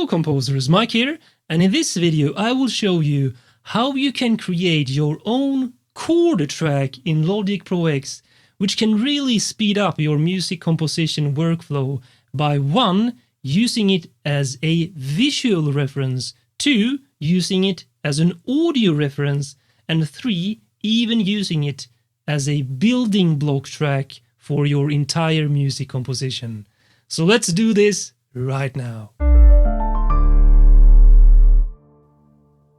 composers, Mike here, and in this video I will show you how you can create your own chord track in Logic Pro X, which can really speed up your music composition workflow by 1. Using it as a visual reference, 2. Using it as an audio reference, and 3. Even using it as a building block track for your entire music composition. So let's do this right now.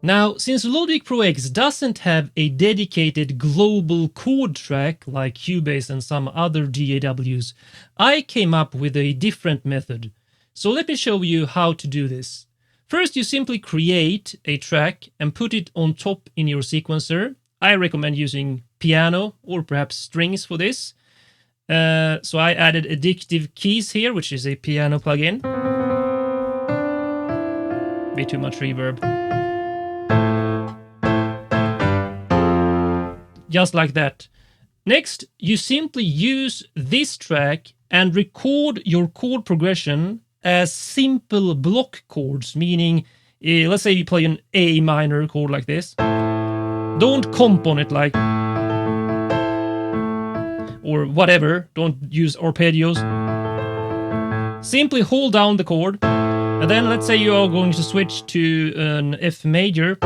Now, since Logic Pro X doesn't have a dedicated global chord track like Cubase and some other DAWs, I came up with a different method. So let me show you how to do this. First, you simply create a track and put it on top in your sequencer. I recommend using piano or perhaps strings for this. So I added Addictive Keys here, which is a piano plugin. Bit too much reverb. Just like that. Next, you simply use this track and record your chord progression as simple block chords, meaning, let's say you play an A minor chord like this. Don't comp on it like, or whatever, don't use arpeggios. Simply hold down the chord, and then let's say you are going to switch to an F major.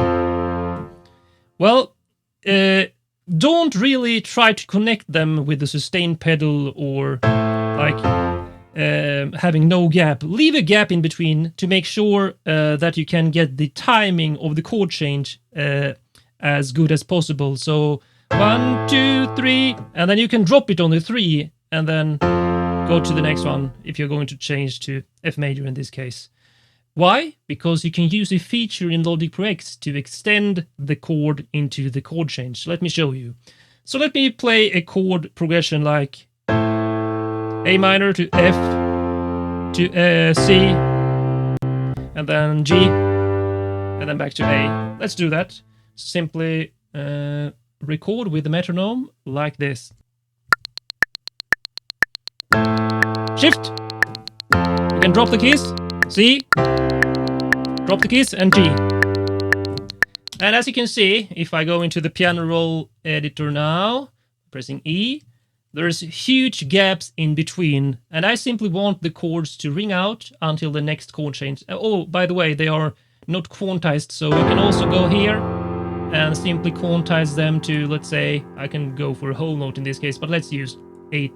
Well, don't really try to connect them with the sustain pedal or like having no gap. Leave a gap in between to make sure that you can get the timing of the chord change as good as possible. So 1, 2, 3, and then you can drop it on the 3 and then go to the next one if you're going to change to F major in this case. Why? Because you can use a feature in Logic Pro X to extend the chord into the chord change. Let me show you. So let me play a chord progression like A minor to F to C and then G and then back to A. Let's do that. Simply record with the metronome like this. Shift. You can drop the keys. C. Drop the keys and G. And as you can see, if I go into the piano roll editor now, pressing E, there's huge gaps in between, and I simply want the chords to ring out until the next chord change. Oh, by the way, they are not quantized, so you can also go here and simply quantize them to, let's say, I can go for a whole note in this case, but let's use 8,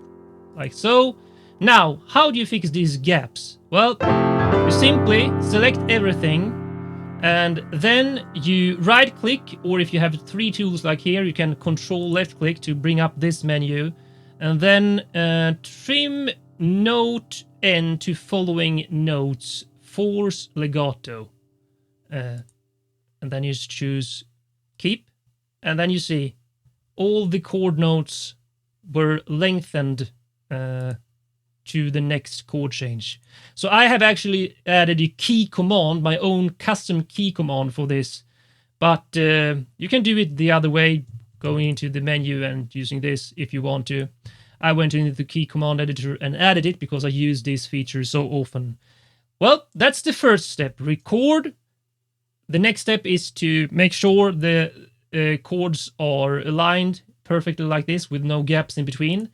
like so. Now, how do you fix these gaps? Well, you simply select everything, and then you right-click, or if you have 3 tools like here, you can control left-click to bring up this menu, and then trim note N to following notes, force legato. And then you just choose keep, and then you see all the chord notes were lengthened to the next chord change. So I have actually added a key command, my own custom key command for this, but you can do it the other way, going into the menu and using this if you want to. I went into the key command editor and added it because I use this feature so often. Well, that's the first step, record. The next step is to make sure the chords are aligned perfectly like this with no gaps in between.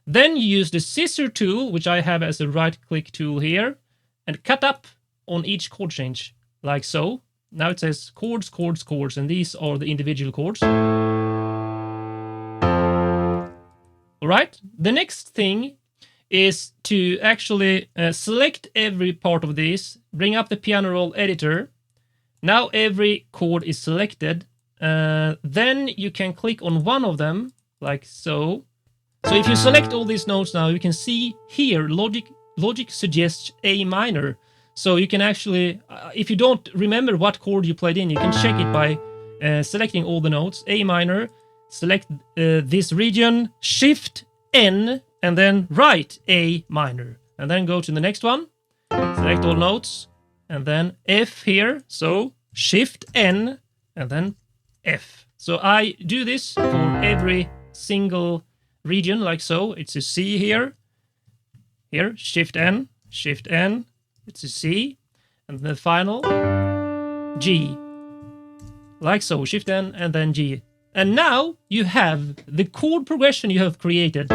Then you use the Scissor tool, which I have as a right-click tool here, and cut up on each chord change, like so. Now it says chords, chords, chords, and these are the individual chords. Alright, the next thing is to actually select every part of this, bring up the piano roll editor. Now every chord is selected. Then you can click on one of them, like so. So if you select all these notes now, you can see here Logic suggests A minor. So you can actually, if you don't remember what chord you played in, you can check it by selecting all the notes. A minor, select this region, Shift+N, and then write A minor. And then go to the next one, select all notes, and then F here. So Shift+N, and then F. So I do this for every single region, like so. It's a C here, Shift+N, Shift+N, it's a C, and the final G. Like so, Shift+N and then G. And now you have the chord progression you have created.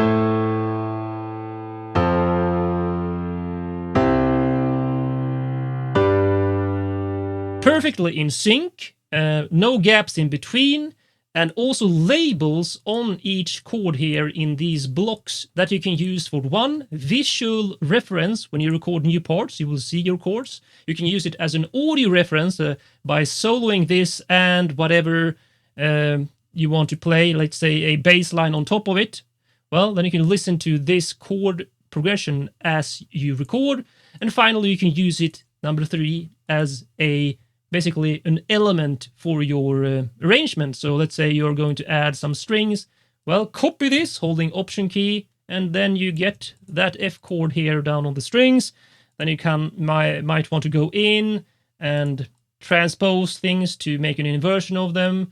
Perfectly in sync, no gaps in between, and also labels on each chord here in these blocks that you can use for one, visual reference. When you record new parts, you will see your chords. You can use it as an audio reference by soloing this and whatever you want to play, let's say a bass line on top of it. Well, then you can listen to this chord progression as you record. And finally, you can use it, number 3, as basically an element for your arrangement. So let's say you're going to add some strings. Well, copy this holding Option key, and then you get that F chord here down on the strings. Then you might want to go in and transpose things to make an inversion of them.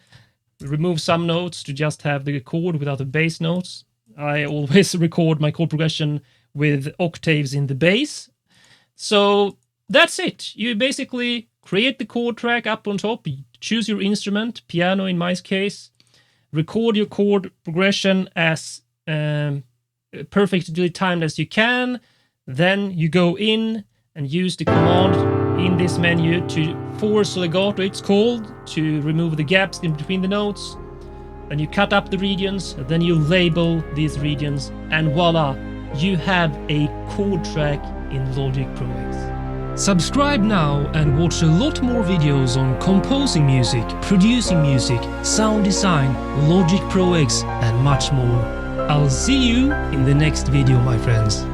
Remove some notes to just have the chord without the bass notes. I always record my chord progression with octaves in the bass. So that's it. You basically create the chord track up on top, choose your instrument, piano in my case, record your chord progression as perfectly timed as you can, then you go in and use the command in this menu to force legato, it's called, to remove the gaps in between the notes. Then you cut up the regions, then you label these regions, and voila, you have a chord track in Logic Pro X. Subscribe now and watch a lot more videos on composing music, producing music, sound design, Logic Pro X and much more. I'll see you in the next video, my friends.